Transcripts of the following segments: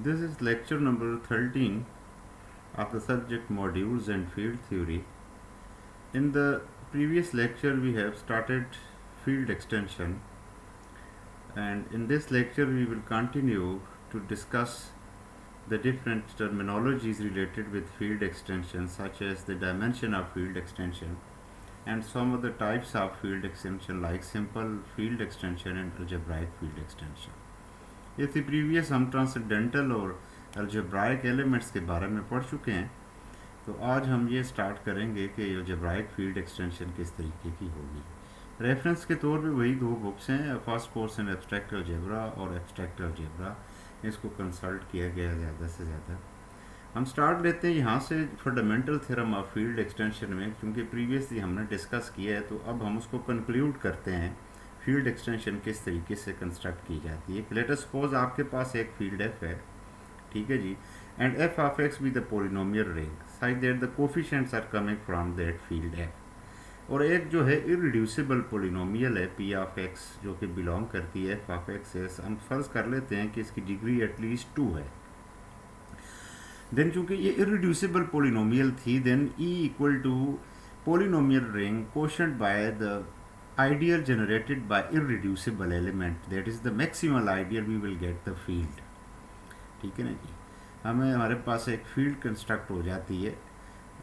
This is lecture number 13 of the subject modules and field theory. In the previous lecture we have started field extension, and in this lecture we will continue to discuss the different terminologies related with field extension, such as the dimension of field extension and some of the types of field extension like simple field extension and algebraic field extension. इससे previous हम transcendental और algebraic elements के बारे में पढ़ चुके हैं, तो आज हम ये स्टार्ट करेंगे कि अलजेब्राइक फील्ड एक्सटेंशन किस तरीके की होगी। रेफरेंस के तौर पे वही दो बुक्स हैं, first course in abstract algebra और एब्स्ट्रैक्ट अलजेब्रा, इसको कंसल्ट किया गया ज़्यादा से ज़्यादा। हम स्टार्ट लेते हैं यहाँ से fundamental theorem of field extension में, क्योंकि प्रीवियसली हमने डिस्कस किया है, तो अब हम उसको कंक्लूड करते हैं फील्ड एक्सटेंशन किस तरीके से कंस्ट्रक्ट की जाती है। लेट अस सपोज आपके पास एक फील्ड एफ है, ठीक है जी, and F of X be the polynomial ring such that the coefficients are coming from that field F. और एक जो है इररिड्यूसिबल पॉलिनोमियल है पी ऑफ एक्स, जो कि बिलोंग करती है एफ ऑफ एक्स से। हम फर्ज कर लेते हैं कि इसकी डिग्री एटलीस्ट 2 है। देन चूंकि ये इररिड्यूसिबल पॉलिनोमियल थी, then E equal to polynomial ring quotient by the ideal generated by irreducible element, that is the maximal ideal we will get the field। ठीक है ना जी, हमारे पास एक फील्ड कंस्ट्रक्ट हो जाती है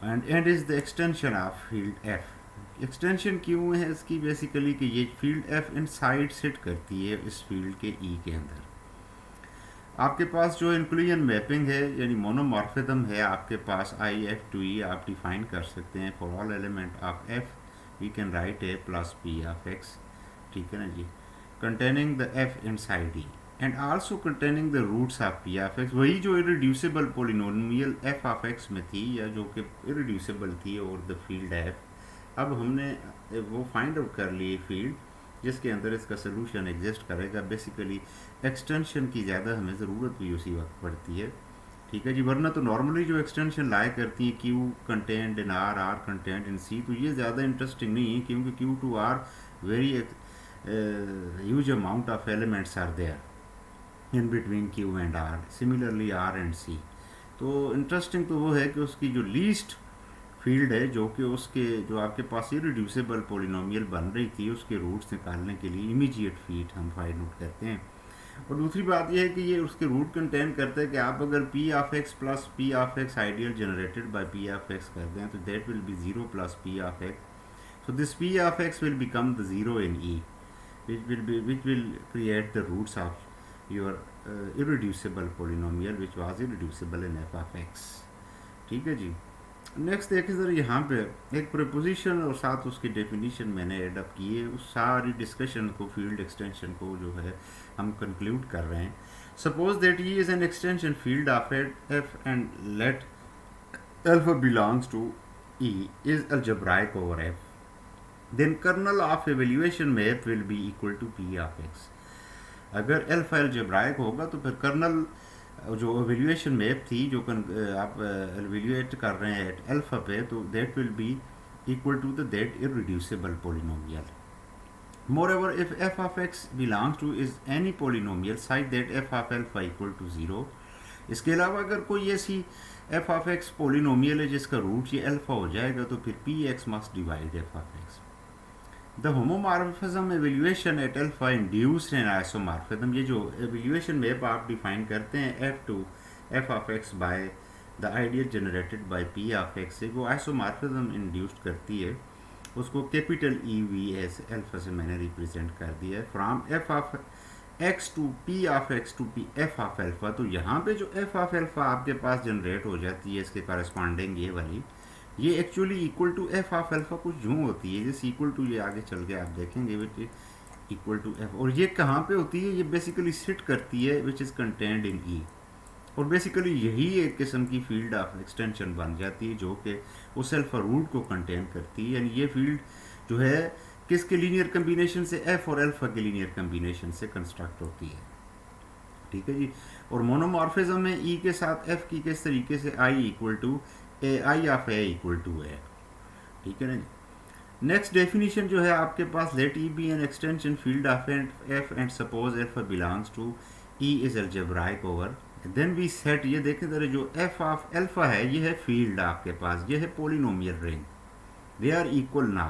and is the extension of field F. Extension क्यों है इसकी? बेसिकली कि ये फील्ड एफ इनसाइड सिट करती है इस फील्ड के ई के अंदर। आपके पास जो इंक्लूजन मैपिंग है यानी मोनोमॉर्फिज्म है, आपके पास आई एफ टू ई आप डिफाइन कर सकते हैं for all element of F we can write a plus p of x, ठीक है ना जी, containing the f inside e and also containing the roots of p of x। वही जो irreducible polynomial f of x में थी, या जो कि irreducible थी और the field f, अब हमने वो फाइंड आउट कर ली फील्ड जिसके अंदर इसका सोल्यूशन एग्जिस्ट करेगा। बेसिकली एक्सटेंशन की ज़्यादा हमें ज़रूरत भी उसी वक्त पड़ती है, ठीक है जी, वरना तो नॉर्मली जो एक्सटेंशन लाया करती है Q contained in R, R contained in C, तो ये ज़्यादा इंटरेस्टिंग नहीं है, क्योंकि Q to R very huge amount of elements are there in between Q and R, similarly R and C. तो इंटरेस्टिंग तो वो है कि उसकी जो लीस्ट फील्ड है, जो कि उसके जो आपके पास इररिड्यूसिबल पॉलिनोमियल बन रही थी, उसके रूट्स निकालने के लिए इमीडिएट फीट हम फाइंड आउट करते हैं। और दूसरी बात यह है कि ये उसके रूट कंटेन करता है कि आप अगर P of x plus P of x ideal generated by P of x कर दें, तो that will B 0 plus P of x. So this P of x will become the 0 in E, which will create the roots of your irreducible polynomial which was irreducible in f of x। ठीक है जी। Next देखिए ज़रा, यहाँ पे एक preposition और साथ उसकी डेफिनेशन मैंने एडअप की है। उस सारी डिस्कशन को, फील्ड एक्सटेंशन को जो है हम कंक्लूड कर रहे हैं। Suppose that E is an extension field of F and let alpha belongs to E is algebraic over F, then kernel of evaluation map will be equal to P of X. अगर alpha algebraic होगा तो फिर colonel जो evaluation map थी, जो आप evaluate कर रहे हैं एट अल्फा पे, तो that will be equal to the that irreducible polynomial. मोreover if f of x belongs to is any polynomial such that f of alpha equal to 0। इसके अलावा अगर कोई ऐसी f of x पोलिनोमियल है जिसका रूट ये अल्फा हो जाएगा, तो फिर p x must divide f of x। The homomorphism evaluation at alpha induced an isomorphism. ये जो एवेल्यूएशन मैप आप डिफाइन करते हैं F to F of X by the ideal generated by P of X से, वो isomorphism induced करती है। उसको capital E V S alpha से मैंने रिप्रेजेंट कर दिया है। From F of X to P of X to P F of alpha, तो यहाँ पे जो एफ ऑफ अल्फा आपके पास जनरेट हो जाती है, इसके कॉरेस्पॉन्डिंग ये वाली, ये actually equal to F of alpha कुछ यूँ होती है, जैसे इक्वल टू, ये आगे चल के आप देखेंगे विच इक्वल टू एफ। और ये कहाँ पे होती है? ये बेसिकली सिट करती है विच इज़ कंटेंड इन ई, और बेसिकली यही एक किस्म की फील्ड ऑफ एक्सटेंशन बन जाती है, जो कि उस अल्फा रूट को कंटेन करती है। यानी ये फील्ड जो है किसके लीनियर कम्बिनेशन से? एफ और अल्फा के लीनियर कम्बिनेशन से कंस्ट्रक्ट होती है, ठीक है जी। और मोनोमॉर्फिज्म में ई के साथ एफ की किस तरीके से? I equal to A, I of A equal to A, ठीक है ना जी। नेक्स्ट डेफिनेशन जो है आपके पास, let E be an extension field of F and suppose alpha belongs to E is algebraic over then we set, ये देखें जरा, जो एफ ऑफ एल्फा है ये है फील्ड आपके पास, ये है polynomial ring, they are equal now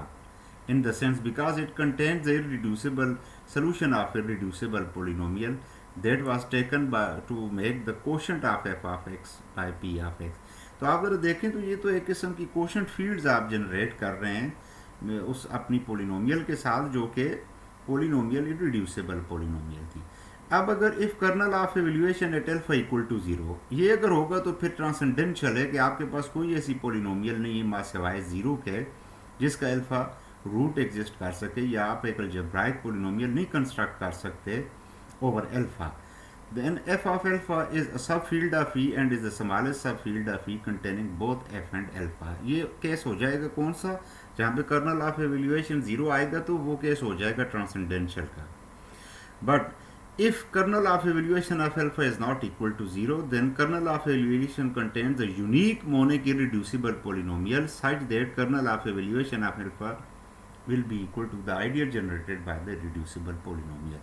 in the sense because it contains the irreducible solution of irreducible polynomial that was taken by to make the quotient of f of x by p of x। तो आप अगर देखें तो ये तो एक किस्म की क्वोशंट फील्ड्स आप जनरेट कर रहे हैं उस अपनी पोलिनोमियल के साथ, जो कि पोलिनोमियल इररिड्यूसिबल पोलिनोमियल थी। अब अगर if kernel of evaluation at alpha equal to zero, ये अगर होगा तो फिर ट्रांसेंडेंशियल है कि आपके पास कोई ऐसी पोलिनोमियल नहीं है मा सिवाय जीरो के जिसका एल्फा रूट एग्जिस्ट कर सके, या आप एक अलजेब्राइक पोलिनोमियल नहीं कंस्ट्रक्ट कर सकते over alpha. Then F of alpha is a subfield of E and is the smallest subfield of E containing both F and alpha. ये case हो जाएगा कौन सा, जहाँ पे कर्नल ऑफ एवेल्यूएशन जीरो आएगा तो वो केस हो जाएगा ट्रांसेंडेंशियल का। But if kernel of evaluation of alpha is not equal to 0, then kernel of evaluation contains a unique monic irreducible polynomial such that kernel of evaluation of alpha will be equal to the ideal generated by the irreducible polynomial,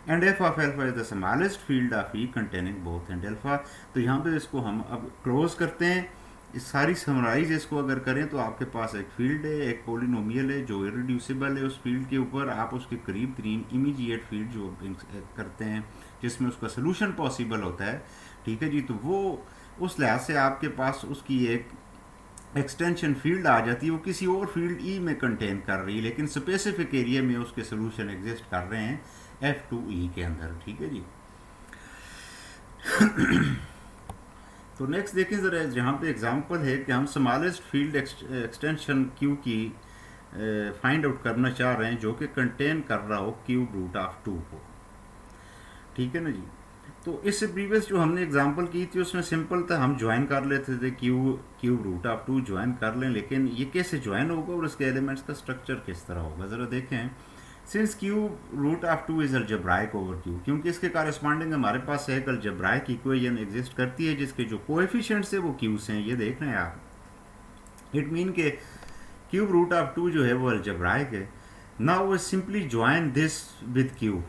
and f of alpha is the smallest field of E containing both and alpha। तो यहाँ पे इसको हम अब close करते हैं। इस सारी समराइज इसको अगर करें तो आपके पास एक फील्ड है, एक पोलिनोमियल है जो इररिड्यूसिबल है, उस फील्ड के ऊपर आप उसके करीब तरीन इमीडिएट फील्ड जो करते हैं जिसमें उसका सोल्यूशन पॉसिबल होता है, ठीक है जी, तो वो उस लिहाज से आपके पास उसकी एक एक्सटेंशन फील्ड आ जाती है, वो किसी और फील्ड ई में कंटेन कर रही है लेकिन स्पेसिफिक एरिया में उसके सोल्यूशन एग्जिस्ट कर रहे हैं F2E के अंदर, ठीक है जी। तो नेक्स्ट देखें ज़रा, जहाँ पे एग्जांपल है कि हम स्मॉलेस्ट फील्ड एक्सटेंशन Q की फाइंड आउट करना चाह रहे हैं जो कि कंटेन कर रहा हो क्यूब रूट ऑफ 2 को, ठीक है ना जी। तो इससे प्रीवियस जो हमने एग्जांपल की थी उसमें सिंपल था, हम ज्वाइन कर लेते थे क्यूब रूट ऑफ 2 ज्वाइन कर लें, लेकिन ये कैसे ज्वाइन होगा और इसके एलिमेंट्स का स्ट्रक्चर किस तरह होगा ज़रा देखें। Since cube root of 2 is algebraic over Q, क्योंकि इसके कॉरेस्पॉन्डिंग हमारे पास एक अलजेब्राइक इक्वेशन एग्जिस्ट करती है जिसके जो कोएफिशिएंट्स है वो क्यूस हैं, ये देख रहे हैं आप। इट मीन के क्यूब रूट ऑफ 2 जो है वो अलजेब्राइक है। Now we simply join this with Q,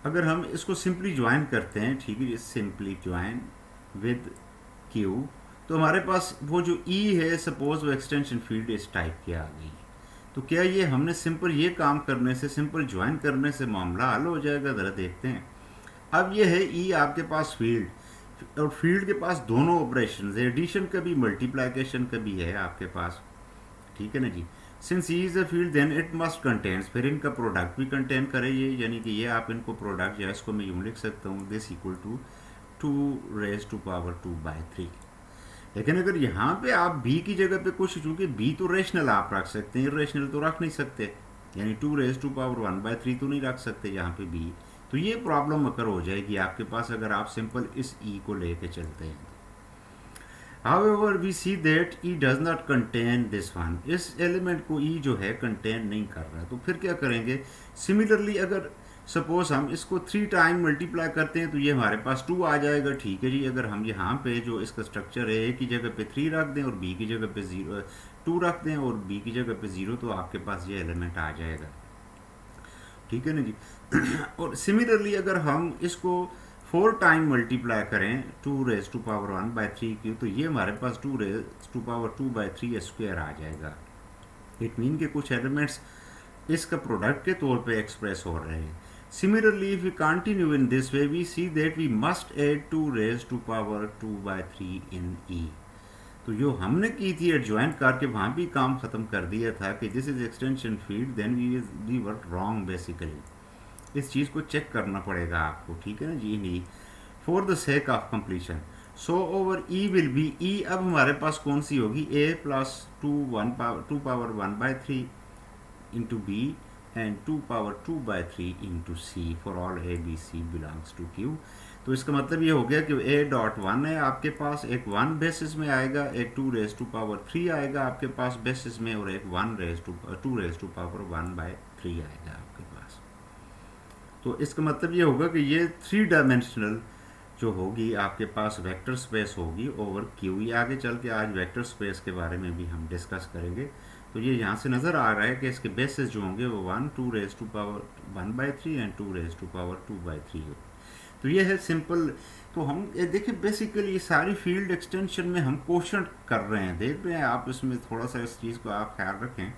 अगर हम इसको सिंपली ज्वाइन करते हैं, ठीक है, सिंपली ज्वाइन विद क्यू, तो हमारे पास वो जो ई है सपोज वो एक्सटेंशन फील्ड इस टाइप की आ गई। तो क्या ये हमने सिंपल ये काम करने से, सिंपल ज्वाइन करने से मामला हल हो जाएगा, ज़रा देखते हैं। अब ये है ई आपके पास फील्ड, और फील्ड के पास दोनों ऑपरेशन है, एडिशन का भी मल्टीप्लिकेशन का भी है आपके पास, ठीक है ना जी। Since E is a field then it must contains, फिर इनका प्रोडक्ट भी कंटेन करे ये, यानी कि ये आप इनको प्रोडक्ट जो है इसको मैं यूँ लिख सकता हूँ, this equal to 2 raise to power 2/3। लेकिन अगर यहाँ पे आप b की जगह पे कुछ, चूंकि b तो रेशनल आप रख सकते हैं, इरेशनल तो रख नहीं सकते, यानी 2 रेज़ टू पावर 1/3 तो नहीं रख सकते यहाँ पे b, तो ये प्रॉब्लम अकर हो जाएगी आपके पास अगर आप सिंपल इस e को लेके चलते हैं। However, we see that E does not contain this one, इस एलिमेंट को E जो है कंटेन नहीं कर रहा, तो फिर क्या करेंगे। सिमिलरली अगर सपोज हम इसको 3 टाइम मल्टीप्लाई करते हैं तो ये हमारे पास 2 आ जाएगा, ठीक है जी। अगर हम यहाँ पे जो इसका स्ट्रक्चर है A की जगह पे 3 रख दें और B की जगह पे 2 रख दें और B की जगह पे 0, तो आपके पास ये एलिमेंट आ जाएगा, ठीक है ना जी। और सिमिलरली अगर हम इसको 4 टाइम मल्टीप्लाई करें 2 रेज़ टू पावर 1/3 की, तो ये हमारे पास 2 रेज़ टू पावर 2/3 स्क्वायर आ जाएगा। इट मीन के कुछ एलिमेंट्स इसका प्रोडक्ट के तौर पे एक्सप्रेस हो रहे हैं। Similarly if we continue in this way we see that we must add 2 raise to power 2/3 in E. तो जो हमने की थी एडजॉइंट करके वहाँ भी काम ख़त्म कर दिया था कि this is extension field, then we were wrong basically. इस चीज़ को चेक करना पड़ेगा आपको, ठीक है ना जी। नहीं, for the sake of completion, so over E will be E, अब हमारे पास कौन सी होगी, a plus 2 power 1/3 into B and 2 power 2/3 into C for all A B C belongs to Q. तो इसका मतलब ये हो गया कि a.1 है आपके पास, एक 1 बेसिस में आएगा, एक 2 रेज़ टू पावर 3 आएगा आपके पास बेसिस में, और एक 2 रेज़ टू पावर 1/3 आएगा आपके पास। तो इसका मतलब ये होगा कि ये 3 डायमेंशनल जो होगी आपके पास वेक्टर स्पेस होगी ओवर क्यू। ये आगे चल के आज वेक्टर स्पेस के बारे में भी हम डिस्कस करेंगे। तो ये यहाँ से नज़र आ रहा है कि इसके बेसिस जो होंगे वो 1 2 raise to power 1/3 and 2 raise to power 2/3 होगी। तो ये है सिंपल। तो हम ये देखिए बेसिकली सारी फील्ड एक्सटेंशन में हम क्वेश्चन कर रहे हैं, देख रहे हैं आप, इसमें थोड़ा सा इस चीज़ को आप ख्याल रखें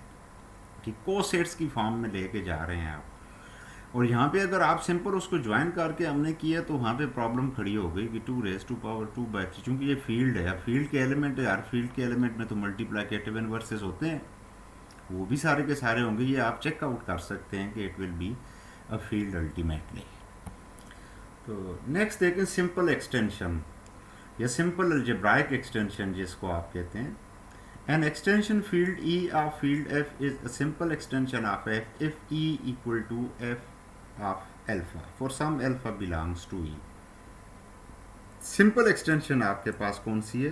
कि कोसेट्स की फॉर्म में लेके जा रहे हैं आप। और यहाँ पे अगर आप सिंपल उसको ज्वाइन करके हमने किया तो वहाँ पे प्रॉब्लम खड़ी हो गई कि 2⁻²/2 चूँकि ये फील्ड है, फील्ड के एलिमेंट है, हर फील्ड के एलिमेंट में तो मल्टीप्लिकेटिव इनवर्सेस होते हैं, वो भी सारे के सारे होंगे। ये आप चेकआउट कर सकते हैं कि it will be a field ultimately. तो नेक्स्ट देखें सिंपल एक्सटेंशन या सिंपल अलजेब्राइक एक्सटेंशन जिसको आप कहते हैं। An extension field E of field F is a simple extension of F if E equal to F of alpha for some alpha belongs to E। Simple extension आपके पास कौन सी है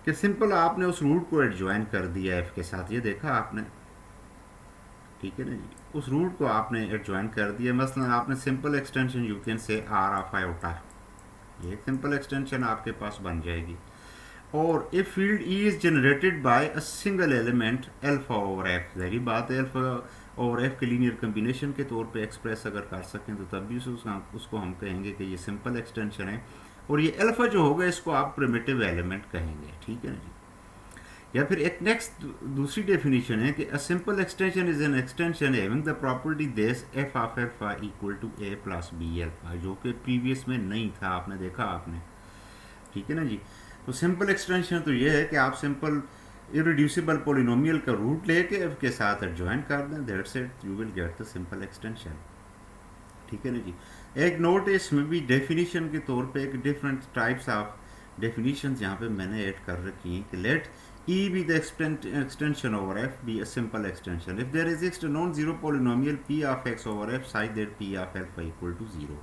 कि simple आपने उस रूट को एडजॉइन कर दिया F के साथ, ये देखा आपने, ठीक है ना जी, उस रूट को आपने एडजॉइन कर दिया। मसलन आपने simple extension you can say R of iota, ये सिंपल एक्सटेंशन आपके पास बन जाएगी। और a field E is generated by a single element alpha over F, जाहिर बात है अल्फा ओवर F के लीनियर कम्बिनेशन के तौर पे एक्सप्रेस अगर कर सकें तो तब भी उसको हम कहेंगे कि ये सिंपल एक्सटेंशन है। और ये अल्फा जो होगा इसको आप प्रिमिटिव एलिमेंट कहेंगे, ठीक है ना जी। या फिर एक नेक्स्ट दूसरी डेफिनेशन है कि a simple extension is an extension having the property this F of alpha equal to A plus B alpha, जो कि प्रीवियस में नहीं था, आपने देखा आपने, ठीक है ना जी। तो सिंपल एक्सटेंशन तो ये है कि आप सिंपल इरिड्यूसिबल पोलिनोमियल का रूट लेके F के साथ एडजॉइन कर दें, that's it, you will get the simple extension, ठीक है ना जी। एक नोट है इसमें भी डेफिनेशन के तौर पे एक डिफरेंट टाइप्स ऑफ डेफिनेशंस यहाँ पे मैंने ऐड कर रखी हैं कि late E be the extension over F be a simple extension if there exists a non-zero polynomial P of X over F such that P of alpha equal to 0,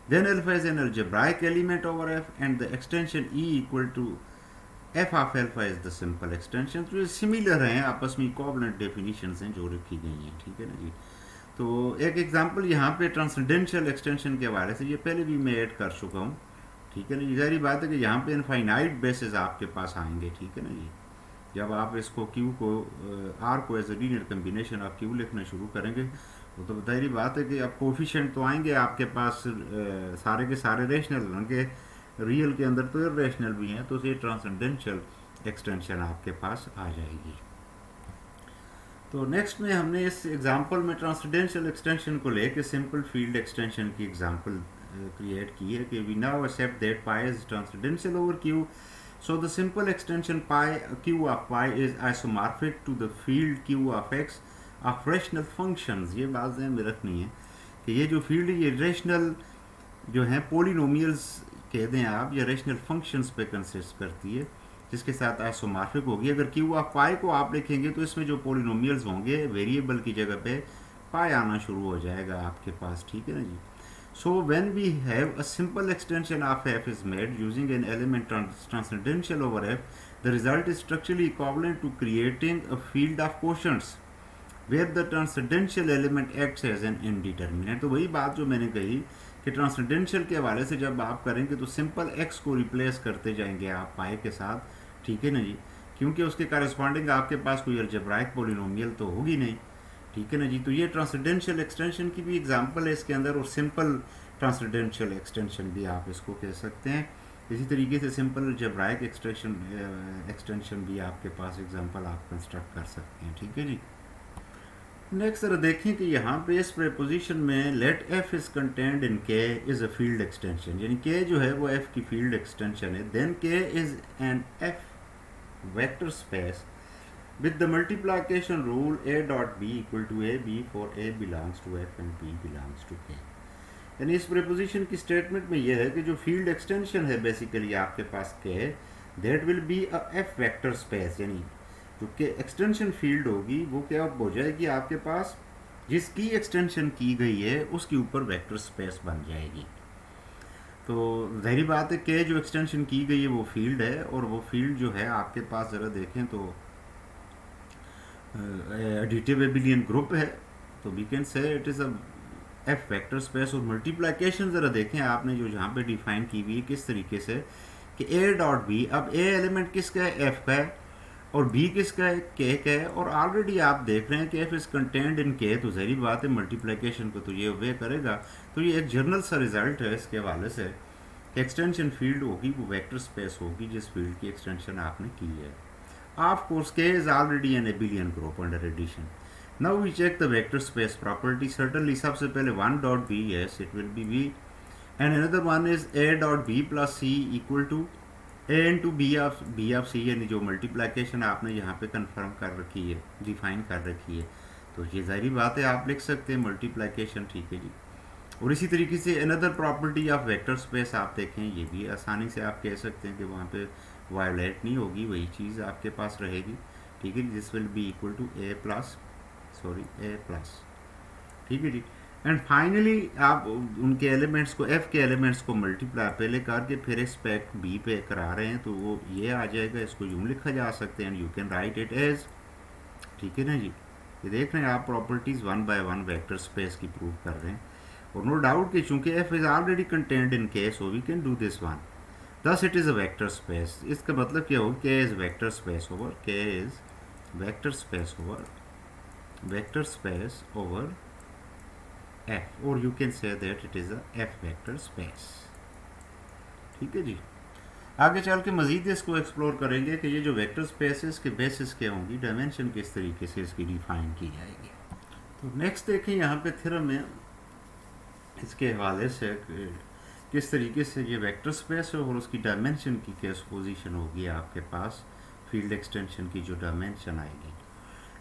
then alpha is an algebraic element over F and the extension E equal to F of alpha is the simple extension। तो ये similar हैं, आपस में equivalent definitions हैं जो रखी गई हैं, ठीक है ना जी। तो एक एग्जांपल यहाँ पे ट्रांसेंडेंशियल एक्सटेंशन के हवाले से, ये पहले भी मैं ऐड कर चुका हूँ, ठीक है ना जी। जाहिर बात है कि यहाँ पे इनफाइनाइट बेसिस आपके पास आएंगे, ठीक है ना जी। जब आप इसको Q को R को एज ए लीनियर कम्बिनेशन आप Q लिखना शुरू करेंगे वो तो जाहिर बात है कि अब कोफिशिएंट तो आएंगे आपके पास सारे के सारे रेशनल, उनके रियल के अंदर तो इरेशनल भी हैं, तो ये ट्रांसेंडेंशियल एक्सटेंशन आपके पास आ जाएगी। तो नेक्स्ट में हमने इस एग्जांपल में ट्रांसेंडेंशियल एक्सटेंशन को लेके सिंपल फील्ड एक्सटेंशन की एग्जांपल क्रिएट की है कि we now accept that pi is transcendental over Q, so the simple extension pi Q of pi is isomorphic to the field Q of X of rational functions. ये बात ध्यान में रखनी है कि ये जो फील्ड ये रेशनल जो है पोलिनोमियल्स कह दें आप या रेशनल फंक्शंस पे कंसिस्ट करती है, जिसके साथ आइसोमॉर्फिक होगी। अगर क्यू ऑफ पाई को आप लिखेंगे तो इसमें जो पोलिनोमियल्स होंगे वेरिएबल की जगह पे पाई आना शुरू हो जाएगा आपके पास, ठीक है ना जी। So when we have a simple extension of F is made using an element transcendental over F, the result is structurally equivalent to creating a field of quotients where the transcendental element acts as an indeterminate. तो वही बात जो मैंने कही कि ट्रांसेंडेंशियल के हवाले से जब आप करेंगे तो सिंपल एक्स को रिप्लेस करते जाएंगे आप पाई के साथ, ठीक है ना जी, क्योंकि उसके कॉरेस्पॉन्डिंग आपके पास कोई अलजेब्राइक पोलिनोमियल तो होगी नहीं, ठीक है ना जी। तो ये ट्रांसेंडेंशियल एक्सटेंशन की भी एग्जांपल है इसके अंदर, और सिंपल ट्रांसेंडेंशियल एक्सटेंशन भी आप इसको कह सकते हैं। इसी तरीके से सिंपल अलजेब्राइक एक्सटेंशन भी आपके पास एग्जांपल आप कंस्ट्रक्ट कर सकते हैं, ठीक है जी। नेक्स्ट जरा देखें कि यहाँ पे इस प्रेपोजिशन में लेट एफ इज कंटेंड इन के इज अ फील्ड एक्सटेंशन, यानी के जो है वो एफ की फील्ड एक्सटेंशन है। देन के is an F vector space with the multiplication rule a dot b equal to a b for a belongs to f and b belongs to k। यानी इस प्रेपोजिशन की statement में यह है कि जो फील्ड एक्सटेंशन है बेसिकली आपके पास के, that will be a F vector space, यानी जो कि एक्सटेंशन फील्ड होगी वो क्या हो जाएगी आपके पास, जिसकी एक्सटेंशन की गई है उसके ऊपर वेक्टर स्पेस बन जाएगी। तो जाहिर बात है कि जो एक्सटेंशन की गई है वो फील्ड है, और वो फील्ड जो है आपके पास ज़रा देखें तो एडिटिव एबिलियन ग्रुप है, तो we can say it is a F vector space. और मल्टीप्लिकेशन ज़रा देखें आपने जो जहाँ पे डिफाइन की हुई है किस तरीके से कि ए डॉट बी, अब ए एलिमेंट किसका है, एफ का है, और बी किसका है, के का है, और ऑलरेडी आप देख रहे हैं कि एफ इज कंटेंट इन के, तो जहरी बात है मल्टीप्लिकेशन को तो ये वे करेगा। तो ये एक जर्नल सा रिजल्ट है इसके हवाले से, एक्सटेंशन फील्ड होगी वो वेक्टर स्पेस होगी जिस फील्ड की एक्सटेंशन आपने की है। Of course K is already an abelian group under addition. Now we check the vector space property. Certainly सबसे पहले one dot B, yes it will be B, and another one is A dot B plus C equal to A into B of C, यानी जो multiplication आपने यहाँ पे confirm कर रखी है, डिफाइन कर रखी है, तो ये जाहिर बात है आप लिख सकते हैं मल्टीप्लिकेशन, ठीक है जी। और इसी तरीके से another property of vector space आप देखें, ये भी आसानी से आप कह सकते हैं कि वहाँ पे वायोलेट नहीं होगी, वही चीज़ आपके पास रहेगी, ठीक है। This will be equal to A plus, ठीक है जी। एंड फाइनली आप उनके एलिमेंट्स को, एफ के एलिमेंट्स को मल्टीप्लाई पहले करके फिर एक्सपेक्ट बी पे करा रहे हैं, तो वो ये आ जाएगा, इसको यूँ लिखा जा सकते हैं, and you can write it as, ठीक है ना जी। ये देख रहे हैं आप properties one by one vector space की प्रूव कर रहे हैं, और नो डाउट कि चूंकि F is already contained in K, so we can do this one, thus it is a vector space. इसका मतलब क्या होगा, K is vector space over, K is vector space over F, or you can say that it is a F vector space, ठीक है जी। आगे चल के मज़ीद इसको एक्सप्लोर करेंगे कि ये जो वेक्टर स्पेस है इसके बेसिस क्या होंगी, डायमेंशन किस तरीके से इसकी डिफाइन की जाएगी। तो नेक्स्ट देखें यहाँ पे थ्योरम में इसके हवाले से किस तरीके से ये वेक्टर स्पेस है और उसकी डायमेंशन की क्या पोजीशन होगी आपके पास, फील्ड एक्सटेंशन की जो डायमेंशन आएगी।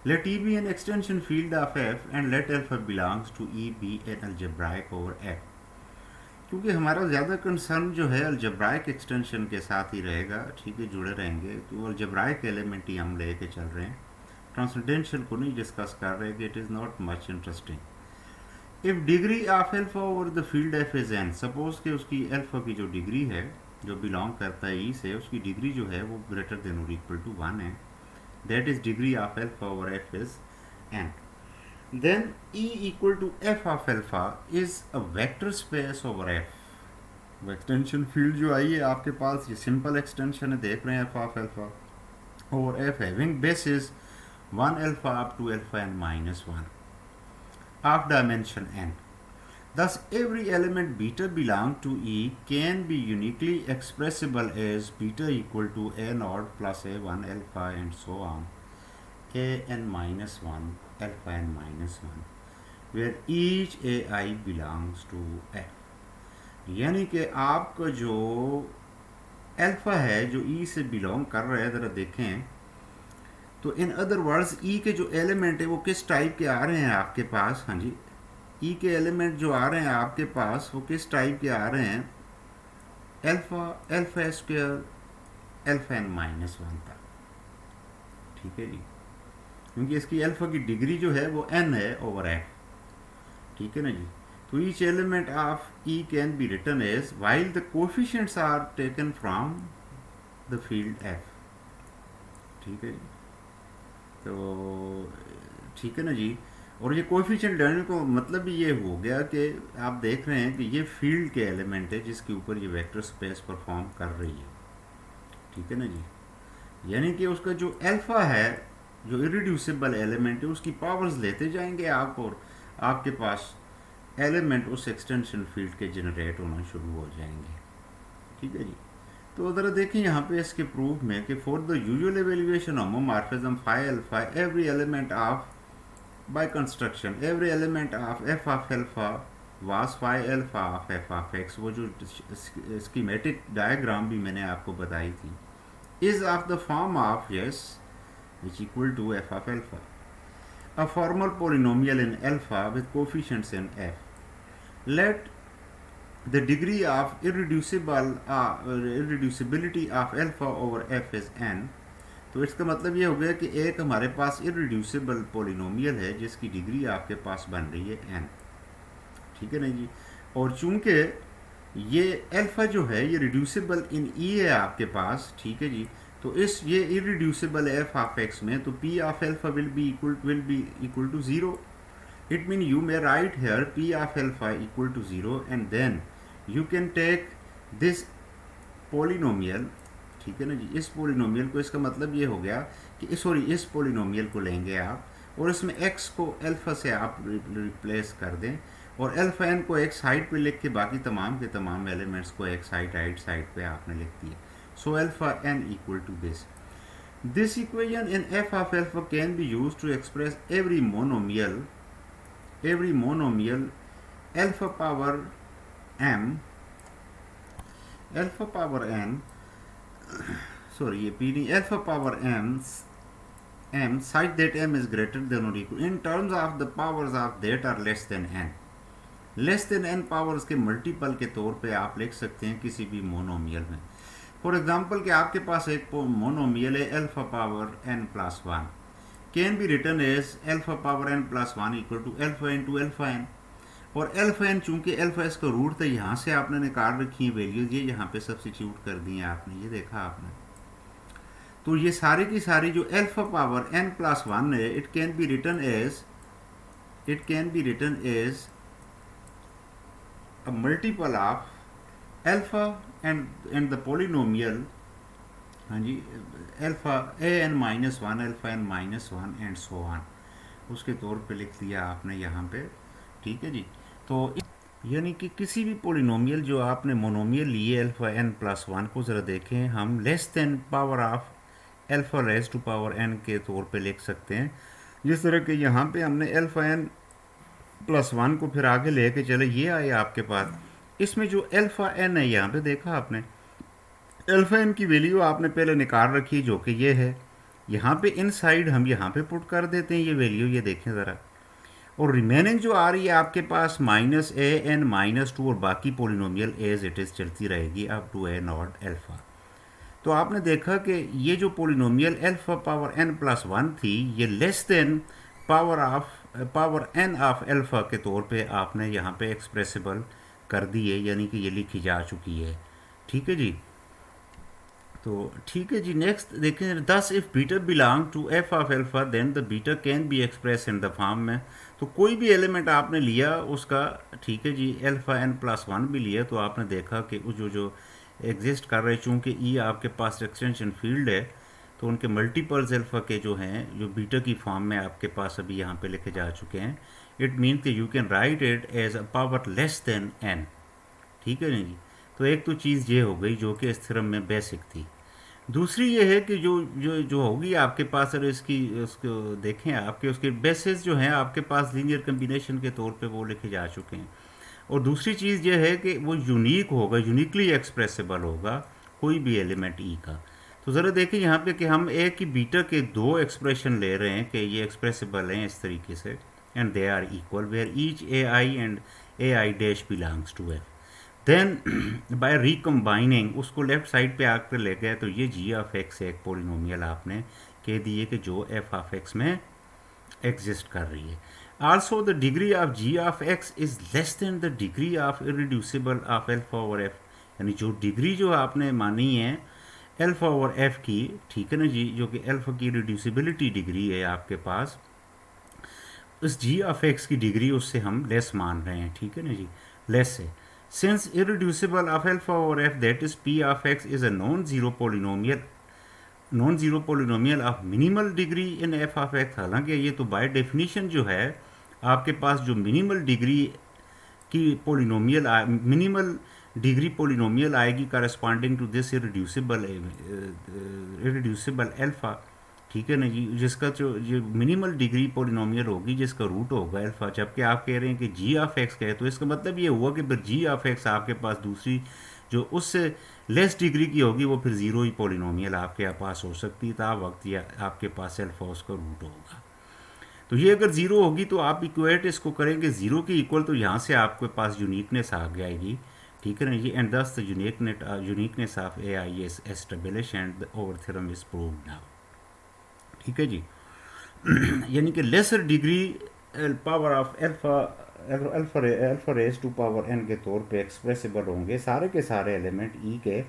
Let E be an extension field of F and let alpha belongs to E be an algebraic over F। क्योंकि हमारा ज़्यादा कंसर्न जो है अल्जेब्राइक एक्सटेंशन के साथ ही रहेगा, ठीक है, जुड़े रहेंगे, तो अल्जेब्राइक एलिमेंट ही हम लेके चल रहे हैं, ट्रांसडेंशियल को नहीं डिस्कस कर रहे कि it is not much interesting. If degree of alpha over the field F is an, suppose कि उसकी एल्फा की जो डिग्री है जो बिलोंग करता है ई से, उसकी डिग्री जो है वो ग्रेटर देन और इक्वल टू 1 है, that is degree of alpha over f is n, then E equal to f of alpha is a vector space over f। वो एक्सटेंशन फील्ड जो आई है आपके पास, ये सिंपल एक्सटेंशन है, देख रहे हैं, f of alpha over f having basis 1 alpha up to alpha n minus 1 of dimension n। Thus every element beta belong to E can be uniquely expressible as beta equal to a naught plus a1 alpha and so on, a n minus 1 alpha n minus 1, where each ai belongs to f। यानी कि आपका जो alpha है जो E से belong कर रहा है, ज़रा देखें तो इन अदर वर्ड्स E के जो एलिमेंट है वो किस टाइप के आ रहे हैं आपके पास, हाँ जी, ई के एलिमेंट जो आ रहे हैं आपके पास वो किस टाइप के आ रहे हैं, alpha square alpha n minus 1 तक, ठीक है जी, क्योंकि इसकी अल्फा की डिग्री जो है वो n है ओवर एफ, ठीक है ना जी। तो each element of E can be written as while the coefficients are taken from the field F, ठीक है जी। तो ठीक है ना जी, और ये कोएफिशिएंट डालने को मतलब भी ये हो गया कि आप देख रहे हैं कि ये फील्ड के एलिमेंट है जिसके ऊपर ये वेक्टर स्पेस परफॉर्म कर रही है, ठीक है ना जी। यानी कि उसका जो अल्फा है, जो इरिड्यूसिबल एलिमेंट है, उसकी पावर्स लेते जाएंगे आप, और आपके पास एलिमेंट उस एक्सटेंशन फील्ड के जनरेट होना शुरू हो जाएंगे, ठीक है जी। तो ज़रा देखें यहाँ पे इसके प्रूफ में कि for the usual evaluation homomorphism phi alpha every element of by construction every element of f of alpha was phi alpha of f of x, वो जो schematic diagram भी मैंने आपको बताई थी, is of the form of yes which equal to f of alpha, a formal polynomial in alpha with coefficients in f, let the degree of irreducibility of alpha over f is n। तो इसका मतलब ये हो गया कि एक हमारे पास irreducible polynomial है जिसकी डिग्री आपके पास बन रही है n, ठीक है ना जी। और चूंकि ये अल्फा जो है ये रिड्यूसिबल इन ई है आपके पास, ठीक है जी, तो इस ये इररिड्यूसिबल एफ ऑफ एक्स में तो P of alpha will be equal to 0। It mean you may write here P of alpha equal to 0 and then you can take this polynomial, ठीक है ना जी। इस पोलिनोमियल को, इसका मतलब ये हो गया कि सॉरी इस पोलिनोमियल को लेंगे आप और इसमें x को अल्फ़ा से आप रिप्लेस कर दें और अल्फ़ा n को x साइड पे लिख के बाकी तमाम के तमाम एलिमेंट्स को x साइड पे आपने लिख दिया। So alpha n equal to this. This equation in f of alpha can be used to express every monomial alpha power n sorry ये p नहीं, alpha power m such that m is greater than or equal in terms of the powers of that are less than n। Less than n powers के multiple के तौर पे आप लिख सकते हैं किसी भी मोनोमियल में। फॉर एग्जाम्पल कि आपके पास एक मोनोमियल है alpha power n plus one, can be written as alpha power n plus one equal to alpha into alpha n। और अल्फा n चूंकि अल्फा इसका रूट था, यहाँ से आपने निकाल रखी है वैल्यूज, ये यहाँ पे सब्स्टिट्यूट कर दी है आपने, ये देखा आपने। तो ये सारी की सारी जो alpha power n plus one है, it can be written as a multiple of alpha and the polynomial, हाँ जी, alpha an minus one, alpha n minus one and so on, उसके तौर पे लिख दिया आपने यहाँ पे, ठीक है जी। तो यानी कि किसी भी पोलिनोमियल जो आपने मोनोमियल लिए अल्फा n प्लस वन को ज़रा देखें, हम less than power of alpha raise to power n के तौर पे लिख सकते हैं। जिस तरह के यहाँ पे हमने अल्फा n प्लस वन को फिर आगे लेके चले, ये आए आपके पास, इसमें जो अल्फा n है यहाँ पे देखा आपने, अल्फा n की वैल्यू आपने पहले निकाल रखी जो कि ये है, यहाँ पे इनसाइड हम यहाँ पे पुट कर देते हैं ये वैल्यू, ये देखें ज़रा, और रिमेनिंग जो आ रही है आपके पास minus a n minus two, और बाकी पोलिनोमियल एज इट इज़ चलती रहेगी up to a naught alpha. तो आपने देखा कि ये जो polynomial alpha power n plus one थी, ये less than power n of alpha के तौर पे आपने यहाँ पे एक्सप्रेसिबल कर दी है, यानी कि ये लिखी जा चुकी है, ठीक है जी। तो ठीक है जी, नेक्स्ट देखें, thus if beta belong to F of alpha then the beta can be express in the form में। तो कोई भी एलिमेंट आपने लिया उसका, ठीक है जी, अल्फ़ा n प्लस वन भी लिया, तो आपने देखा कि जो एग्जिस्ट कर रहे, चूँकि ई आपके पास एक्सटेंशन फील्ड है, तो उनके मल्टीपल्स अल्फ़ा के जो हैं, जो बीटा की फॉर्म में आपके पास अभी यहाँ पे लिखे जा चुके हैं। इट मीन कि you can write it as a power less than n, ठीक है जी। तो एक तो चीज़ ये हो गई जो कि इस थ्योरम में बेसिक थी। दूसरी ये है कि जो होगी आपके पास, अगर उसको देखें आपके, उसके बेसिस जो हैं आपके पास लीनियर कम्बिनेशन के तौर पे वो लिखे जा चुके हैं। और दूसरी चीज़ ये है कि वो यूनिक होगा, यूनिकली एक्सप्रेसिबल होगा कोई भी एलिमेंट ई का। तो ज़रा देखें यहाँ पे कि हम ए की बीटा के दो एक्सप्रेशन ले रहे हैं कि ये एक्सप्रेसिबल हैं इस तरीके से, and they are equal where each A I and A I dash belongs to F. Then by recombining उसको लेफ्ट साइड पे आकर ले गए, तो ये जी ऑफ एक्स एक पोलिनोमियल आपने कह दिए कि जो एफ ऑफ एक्स में एग्जिस्ट कर रही है। Also the degree of G of X is less than the degree of irreducible of alpha over F, यानी जो डिग्री जो आपने मानी है अल्फ़ा ओवर एफ की, ठीक है ना जी, जो कि अल्फ़ा की रिड्यूसिबिलिटी डिग्री है आपके पास, उस जी ऑफ एक्स की डिग्री उससे हम लेस मान रहे हैं, ठीक है ना जी, लेस है। Since irreducible of alpha over F that is P of X is a non zero polynomial of minimal degree in F of x. हालांकि ये तो बाय डेफिनीशन जो है आपके पास जो मिनिमल डिग्री की पोलिनोमियल मिनिमल डिग्री पोलिनोमियल आएगी corresponding to this irreducible alpha, ठीक है ना जी, जिसका जो मिनिमल डिग्री पोलिनोमियल होगी जिसका रूट होगा अल्फ़ा। जबकि आप कह रहे हैं कि जी ऑफ एक्स का है, तो इसका मतलब ये हुआ कि फिर जी ऑफ एक्स आपके पास दूसरी जो उससे लेस डिग्री की होगी वो फिर ज़ीरो ही पोलिनोमियल आपके पास हो सकती है, तो वक्त या आपके पास अल्फ़ा उसका रूट होगा। तो ये अगर ज़ीरो होगी तो आप इक्वेट इसको करेंगे ज़ीरो के इक्वल, तो यहाँ से आपके पास यूनिकनेस आ जाएगी, ठीक है ना जी, and thus the uniqueness of A I is establish and the over theorem is proved now, ठीक है जी। यानी कि lesser degree power of alpha raise to power N के तौर पे एक्सप्रेसिबल होंगे सारे के सारे एलिमेंट ई के।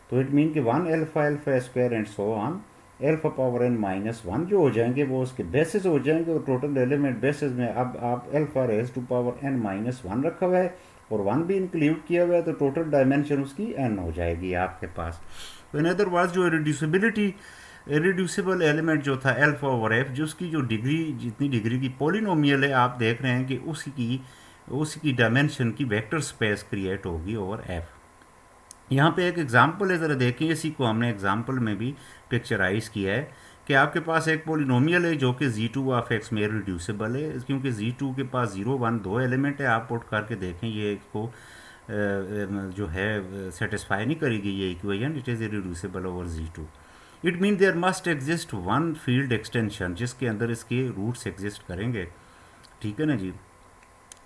तो इट मीन कि one alpha square and so on alpha power N minus one जो हो जाएंगे वो उसके बेसिस हो जाएंगे, और टोटल एलिमेंट बेसिस में अब आप alpha raise to power N minus one रखा हुआ है, और 1 भी इंक्लूड किया हुआ है तो टोटल डायमेंशन उसकी n हो जाएगी आपके पास। तो इन अदर वर्ड्स जो इरिड्यूसिबल एलिमेंट जो था अल्फा ओवर एफ, जिसकी जो डिग्री जितनी डिग्री की पॉलिनोमियल है, आप देख रहे हैं कि उसकी डायमेंशन की वेक्टर स्पेस क्रिएट होगी ओवर एफ। यहाँ पे एक एग्जांपल है, ज़रा देखिए, इसी को हमने एग्जांपल में भी पिक्चराइज किया है कि आपके पास एक पॉलिनोमियल है जो कि z2 ऑफ x में रिड्यूसिबल है, क्योंकि z2 के पास 0 1 दो एलिमेंट है। आप पुट करके देखें, ये इसको जो है सेटिस्फाई नहीं करेगी ये equation, it is irreducible over z2। It mean there must exist one field extension जिसके अंदर इसके रूट्स एग्जिस्ट करेंगे, ठीक है ना जी।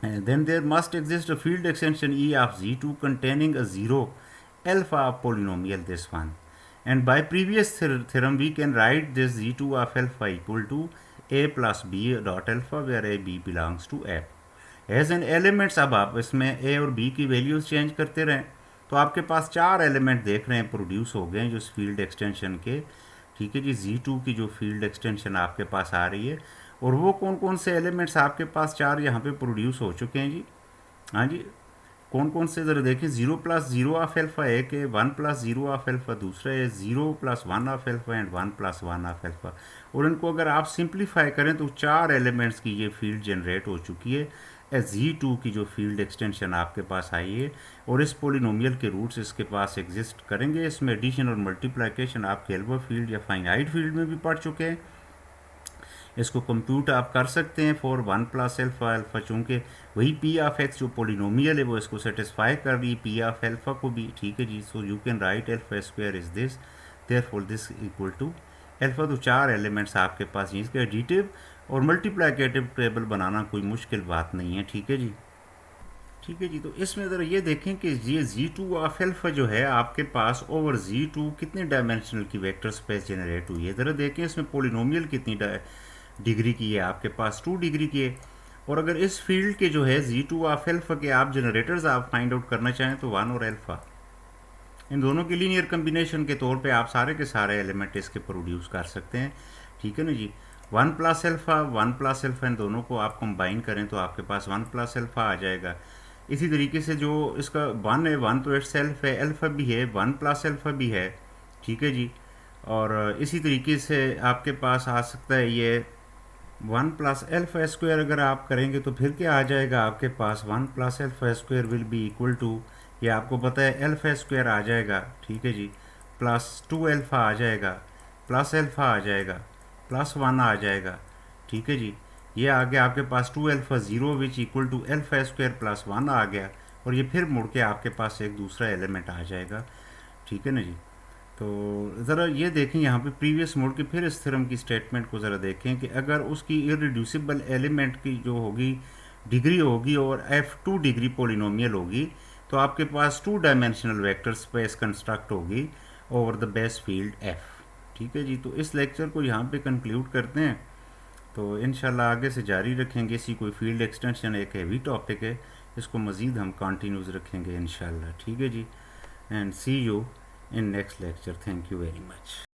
then there must exist a field extension E of Z2 containing a zero alpha polynomial, this one. And by previous theorem we can write this Z2 of alpha equal to A plus B dot alpha, where A B belongs to F. As an elements, अब आप इसमें A और B की values change करते रहें तो आपके पास 4 element देख रहे हैं प्रोड्यूस हो गए हैं जो इस फील्ड एक्सटेंशन के, ठीक है जी। Z2 की जो फील्ड एक्सटेंशन आपके पास आ रही है, और वो कौन कौन से एलिमेंट्स आपके पास 4 यहाँ पे प्रोड्यूस हो चुके हैं जी। हाँ जी, कौन कौन से ज़रा देखें। 0 प्लस 0 ऑफ एल्फा एक है, 1 प्लस 0 ऑफ एल्फा दूसरा है, 0 plus 1 of alpha and 1 plus 1 of alpha. और इनको अगर आप सिंप्लीफाई करें तो 4 एलिमेंट्स की ये फील्ड जनरेट हो चुकी है। Z2 की जो फील्ड एक्सटेंशन आपके पास आई है, और इस पोलिनोमियल के रूट्स इसके पास एग्जिस्ट करेंगे। इसमें एडिशन और मल्टीप्लिकेशन आप कैल्कुलस फील्ड या फाइनाइट फील्ड में भी पढ़ चुके हैं। इसको कंप्यूट आप कर सकते हैं फॉर 1 प्लस एल्फा। एल्फा चूँकि वही पी ऑफ एक्स जो पोलिनोमियल है वो इसको सेटिस्फाई कर रही है, पी ऑफ एल्फा को भी, ठीक है जी। So you can write alpha square is this, therefore this equal to alpha. तो 4 एलिमेंट्स आपके पास, इसके एडिटिव और मल्टीप्लिकेटिव टेबल बनाना कोई मुश्किल बात नहीं है, ठीक है जी। ठीक है जी, तो इसमें ज़रा ये देखें कि ये Z2 ऑफ एल्फा जो है आपके पास ओवर Z2 कितने डायमेंशनल की वेक्टर स्पेस जनरेट हुई है। ज़रा देखें इसमें पोलिनोमियल कितनी डिग्री की है, आपके पास 2 डिग्री की है। और अगर इस फील्ड के जो है Z2 ऑफ एल्फा के आप जनरेटर्स आप फाइंड आउट करना चाहें तो 1 और एल्फा, इन दोनों के लीनियर कम्बिनेशन के तौर पे आप सारे के सारे एलिमेंट इसके प्रोड्यूस कर सकते हैं, ठीक है ना जी। 1 प्लस एल्फा 1 प्लस एल्फा, इन दोनों को आप कंबाइन करें तो आपके पास 1 प्लस एल्फा आ जाएगा। इसी तरीके से जो इसका 1 है, 1 तो इट सेल्फ है, एल्फा भी है, 1 प्लस एल्फा भी है, ठीक है जी। और इसी तरीके से आपके पास आ सकता है ये 1 प्लस एल्फा स्क्वायर। अगर आप करेंगे तो फिर क्या आ जाएगा आपके पास, 1 plus alpha square will be equal to, ये आपको पता है एल्फा स्क्वायर आ जाएगा, ठीक है जी, प्लस 2 एल्फा आ जाएगा, प्लस एल्फा आ जाएगा, प्लस 1 आ जाएगा, ठीक है जी। ये आ गया आपके पास 2 alpha 0 which equal to alpha square plus 1 आ गया, और ये फिर मुड़ के आपके पास एक दूसरा एलिमेंट आ जाएगा, ठीक है ना जी। तो ज़रा ये देखें यहाँ पे प्रीवियस मोड के फिर इस थ्योरम की स्टेटमेंट को ज़रा देखें कि अगर उसकी इररिड्यूसिबल एलिमेंट की जो होगी डिग्री होगी और f2 डिग्री पोलिनोमियल होगी तो आपके पास 2 डायमेंशनल वेक्टर स्पेस कंस्ट्रक्ट होगी over the base field f, ठीक है जी। तो इस लेक्चर को यहाँ पे कंक्लूड करते हैं, तो इंशाल्लाह आगे से जारी रखेंगे। इसी कोई फील्ड एक्सटेंशन एक हैवी टॉपिक है, इसको मज़ीद हम कंटिन्यूस रखेंगे इंशाल्लाह, ठीक है जी। And see you in next lecture. Thank you very much.